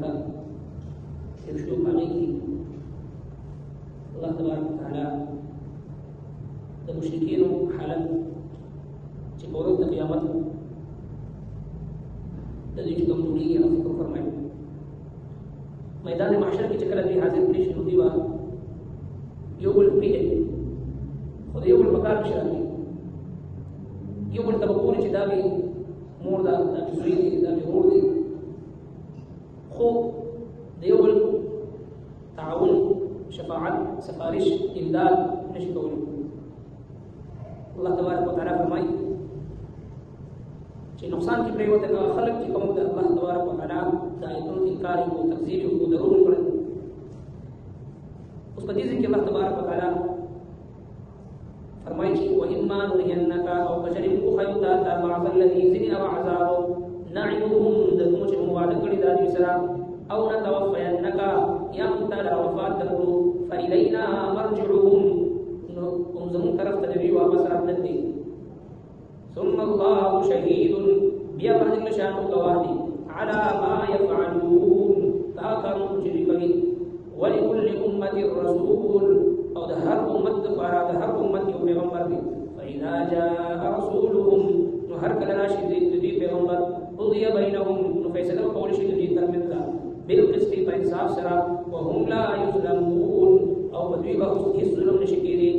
کا ترشو پاگی کی اللہ تبارک و تعالی دا مشرکین حالت چی پورز دا قیامت دا دیو چی کمزوری کی فکر فرمائی میدان محشر کی چکل دی حاضر کلی شنو دیوا یو بل پیجے خود یو بل مکار شراکی یو بل تبقور چی داوی مور دا داوی زوی دی داوی غور دی خو دیو بل تعاون شفاعت سفارش امداد نشی کولی اللہ تبارک و تعالی فرمائی چی نقصان کی پریوت کا خلق چی کمو دا اللہ تبارک و تعالی دا ایتون انکاری کو تقزیری کو ضرور کرد اس پدیزی کہ اللہ تبارک و تعالی فرمائی چی وَإِمَّا نُرِيَنَّكَ أَوْ كَجَرِمْ أُخَيُّتَا تَبَعْضَ الَّذِي زِنِئَ وَعَذَابُ نَعِدُهُمْ دَدْمُ چی مبادق کری دادی سرا أَوْ نَتَوَفَّيَنَّكَ یا مُتَالَ وفات درلو فَإِلَيْنَا مَرْجِعُهُمْ زمون طرف تدوی واپس رابطت دی ثم اللہ شہید بیا بہنگ شان گواہ دی علی ما یفعلون تاکرون چلی کبھی ولکل امت الرسول او ده هر امت دفارا ده هر امت یو پیغمبر دی فإذا جاء رسولهم نو هر کلنا شدید دی پیغمبر قضی بینهم نو فیصلہ قول شدید ترمت دا بالقسط پا انصاف سرا وهم لا یظلمون او بدوی بہت اس ظلم نشکیری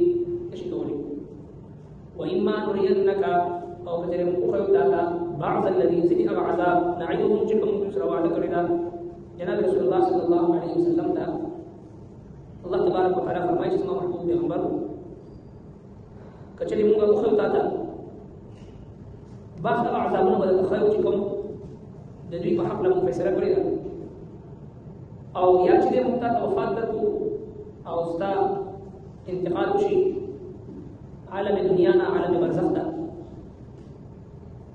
وإما نرينك أو بجرم أخرى تعالى بعض الذين سنئ عذاب نعيدهم جكم بسر وعدك رضا جناب رسول الله صلى الله عليه وسلم تا الله تبارك وتعالى فرمائش اسمه محبوب بيغمبر کچلی مونگا أخرى تعالى بعض عذابنا بدأت خير جكم ددوی بحق لهم فیسرہ رضا او یا چیدے مونگتا توفات درکو او استا انتقال وشي عالم دنیا نا عالم برزخ دا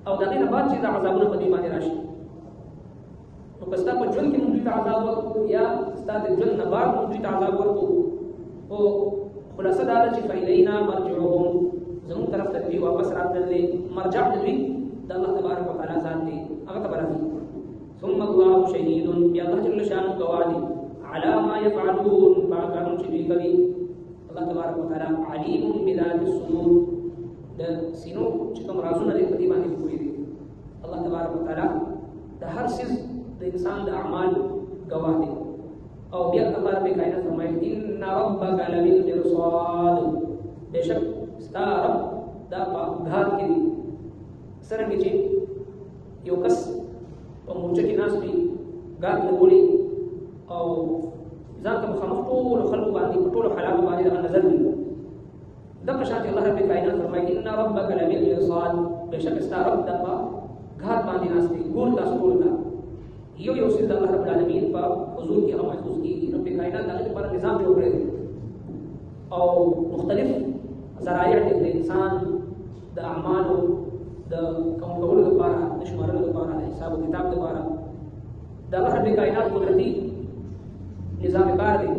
او داغی نباد چیز عذابنا پا دیمانی راشی نو کستا پا جن کی مندویت عذاب ورکو یا ستا دی جن نباد مندویت عذاب ورکو او خلاصہ دادا چی فیلینا مرجعهم زمون طرف تدوی واپس رات دلے مرجع تدوی دا اللہ تبارک و تعالی ذات دی اغتا برافی ثم اللہ شہیدن یا اللہ جل شانو گوادی علا ما یفعلون فاکانو چیزوی کبھی اللہ تبارک و تعالی علیم بذات الصدور دا سینو چکم رازونا دے قدیمانی بکوئی دے اللہ تبارک و تعالی دا ہر سیز دا انسان دا اعمال گواہ دے او بیاد اللہ رب کائنات فرمائے ان ربک لبالمرصاد بے شک ستا رب دا پا گھات کی دی سرنگی چی یو کس پا مرچہ کی ناس بھی گھات لگولی او ذات مخامخ طول خلق باندې طول حالات باندې د نظر دی د پښات الله رب کائنات فرمایي ان ربک لبالمرصاد بشک استا رب د غات باندې ناشتي ګور تاسو ټول دا یو سید الله رب العالمین په حضور کې هم محفوظ کیږي رب کائنات دغه لپاره نظام جوړ کړی او مختلف ذرایع د انسان د اعمالو د کوم کولو لپاره د شمارلو لپاره د حساب او کتاب لپاره د الله رب کائنات قدرتي نظام کار دی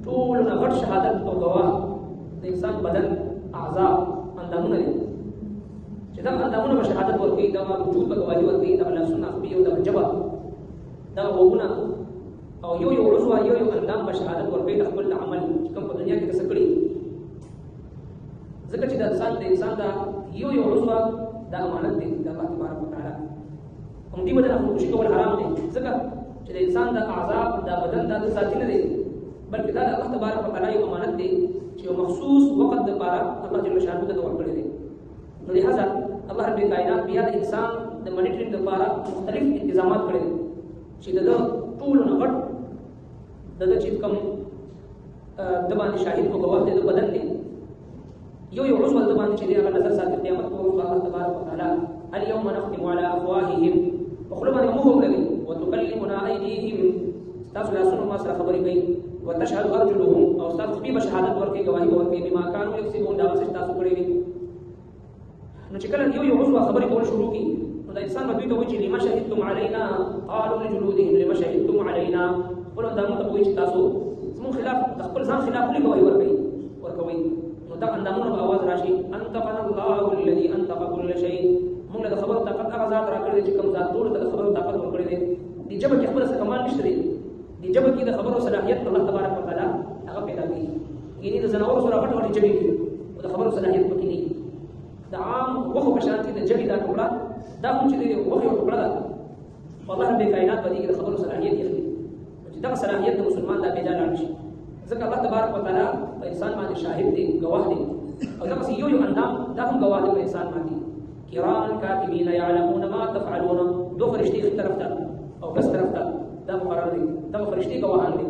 ټول نه غټ شهادت او گواه د انسان بدن اعضاء اندامونه دي چې دا اندامونه په شهادت ورکوي دا وجود په گواهی ورکوي دا لاسونه خپل او د جبه دا وګونه او یو عضو یو اندام په شهادت ورکوي د خپل عمل چې کوم په دنیا کې څه کړی ځکه چې د انسان دا یو عضو دا امانت دی د الله تبارک وتعالى هم دې وجه نه خوشي کول حرام دي ځکه چې د انسان د اعضاء د بدن د ذاتی نه دی بلکې دا د الله تبارک وتعالى یو امانت دی چې یو مخصوص وخت لپاره الله جل شانه ته ورکړی دی نو لہذا الله رب کائنات بیا د انسان د مانیټرینګ لپاره مختلف انتظامات کړی دي چې د ټول نه غټ د چې کوم د باندې شاهد کو گواه دی د بدن دی یو عضو د باندې چې هغه نظر ساتي قیامت په ورځ الله تبارک وتعالى اليوم نختم على افواههم وخلو باندې موږ وګورئ وتكلمنا ايديهم تاسو لاسونو ما سره خبرې کوي وتشهد ارجلهم او تاسو په شهادت ورکوي گواہی ورکوي بما كانوا يكسبون دا څه تاسو کړی دي نو چې کله یو عضو خبرې کول شروع کی نو دا انسان باندې ته وایي چې لما شهدتم علينا قالوا لجلودهم لما شهدتم علينا ولو دا موږ ته وایي چې تاسو زموږ خلاف خپل ځان خلاف لې گواہی ورکوي نو دا اندامونه په आवाज راشي انتقنا الله الذي انتق كل شيء موږ له خبر طاقت هغه ذات راکړي چې کوم ذات ټول ته خبر طاقت ورکړي دي د جبه کې خپل څه جبه کې د خبرو صلاحیت الله تبارک وتعالى هغه پیدا کړي. یعنی د زناور سره غټ غټ جبه دي او د خبرو صلاحیت پکې نه د عام وخو په شان د جبه دا ټوکړه دا هم چې د وخو ټوکړه ده والله رب کائنات باندې د خبرو صلاحیت یې چې دا صلاحیت د مسلمان د پیدا لاړ شي. ځکه الله تبارک وتعالى په انسان باندې شاهد دی، گواه دی، او دا یو اندام دا هم گواه دی په انسان باندې. کرام کاتبین یعلمون ما تفعلون. دو فرشتي خپل طرف ته او بس طرف ته دا مقرر دي، دا فرشتي گواهان دي.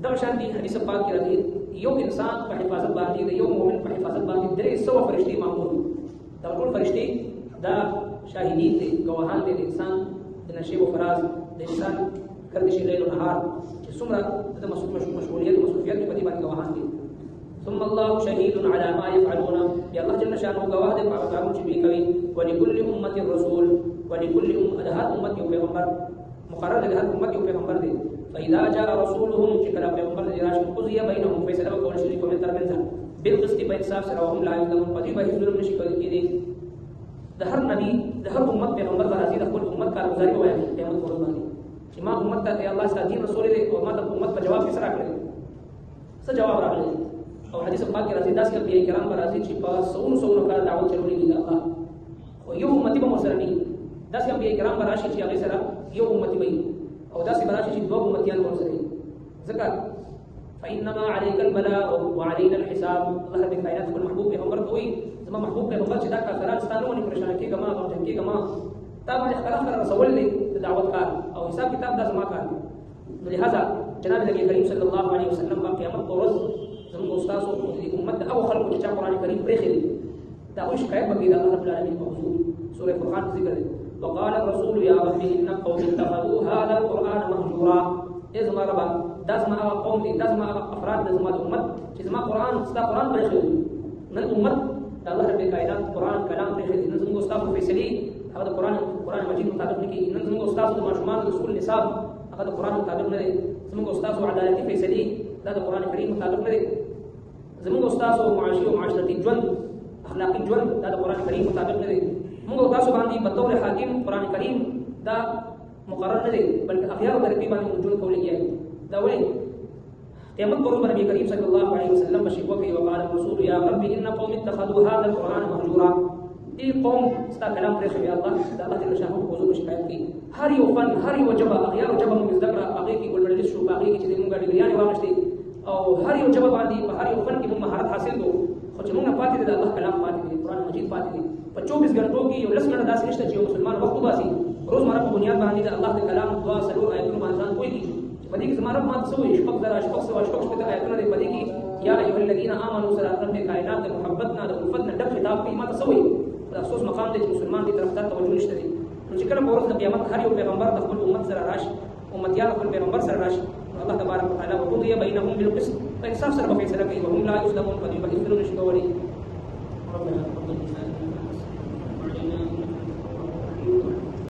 دا شان دي حدیث پاک کې راځي یو انسان په حفاظت باندې دی، یو مؤمن په حفاظت باندې 300 فرشتي مامور دي. دا ټول فرشتي دا شاهدین دي، گواهان دي د انسان د نشي او فراز د انسان گردش لیل و نهار چې څومره د مشغولیت او مصروفیت په دې باندې گواهان دي. ثم الله شهيد على ما يفعلون. يا الله جل شانه گواه دې په کارونو چې دوی کوي. ولكل امه رسول، ولكل امه پیغمبر مقرر دې هر امه پیغمبر دي. فاذا جاء رسولهم چې کله پیغمبر دې راشي قضيه بينهم فیصله وکول شي په ترمنځ بالقسط په انصاف سره وهم لا يظلمون. په دې باندې ظلم نشي کېدی. د هر نبی د هر امت پیغمبر راځي د خپل امت کارګزاري وایي قیامت پر ورځ چې ما امت ته الله ستاسو دین رسول دې او ما د امت په جواب کې سره کړی څه جواب راغلی. او حدیث پاک کې راځي داسې انبیاء کرام راځي چې په سونو کال دعوت چلولې دي الله خو یو امتی به مسره نه داسې انبیاء کرام راشي چې هغه سره یو امتی وي او داسې راشي چې دوه امتیان ورسره ځکه فإنما عليك البلاغ وعلينا الحساب. الله دې کائنات کو محبوب پیغمبر کوي زما محبوب پیغمبر چې دا کافرانو ستانه ونی پریشان کېږي ما او ټکېږي ما تا باندې خلاف رسول دې دعوت کار او حساب کتاب دا زما کار. لہذا جناب نبی کریم صلی الله علیه وسلم په قیامت پر ورځ زموږ استاد او د امت او خلکو چې قرآن کریم پرېښی دی دا وایي شکایت وکړي د الله رب العالمین په حضور. سورة فرقان ذکر دی وقال الرسول يا رب إن قوم اتخذوا هذا القرآن مهجورا. ای زما ربا دا زما هغه قوم دي، دا زما هغه افراد د زما د امت چې زما قرآن ستا قرآن پرېښی دی. نن امت د الله رب کائنات قرآن کلام پرېښی دی. نن زموږ استاد فیصلې هغه د قرآن مجید مطابق نه کېږي. نن زموږ استاد د ماشومانو د سکول نصاب هغه د قرآن مطابق نه دی. زموږ استاد عدالتي فیصلې دا د قرآن کریم مطابق نه دی. زموږ استاد معاشي او معاشرتي ژوند اخلاقي ژوند دا د قرآن کریم مطابق نه دی. موږ تاسو باندې په تور حاکم قرآن کریم دا مقرر نه دی بلکې اخیار طریقې باندې موجود کولې کېږي. دا ولې قیامت پر ورځ نبی کریم صلی الله علیه وسلم بشکوه کوي وقال الرسول يا رب ان قوم اتخذوا هذا القرآن مهجورا. دې قوم ستا کلام پرېښی دی الله د الله جل شانه په حضور شکایت کوي. هر یو فن هر یو جبه اغیار جبه موږ زده کړه هغې کې ګولډنلیست شو هغې کې چې موږ ډګریانې واخیستې او هر یو جبه باندې په هر یو فن کې موږ مهارت حاصل کړو خو چې موږ پاتې دی د الله کلام پاتې دی قرآن مجید پاتې دی. په 24 غنټو کې یو 10 منټه داسې نشته چې یو مسلمان وخت وباسي روزمره په بنیاد باندې د الله د کلام دعا سلور آیتونو باندې ځان پوهېږي چې په دې کې زما رب ماته څه وایي شپږ زره شپږ آیتونه دي په دې کې یا ایها الذین آمنوا سره رب کائنات د محبت نه د الفت نه ډک خطاب کوي ماته څه وایي. د افسوس مقام دی چې مسلمان دې طرف ته توجه نشته دی. نو چې کله په ورځ د قیامت هر یو پیغمبر د خپل امت سره راشي امتیان خپل پیغمبر سره راشي الله تبارک وتعالى وقضي بينهم بالقسط فانصاف سره به فیصله کوي وهم لا يظلمون. په دې باندې ظلم نشي کولی. ربنا تقبل منا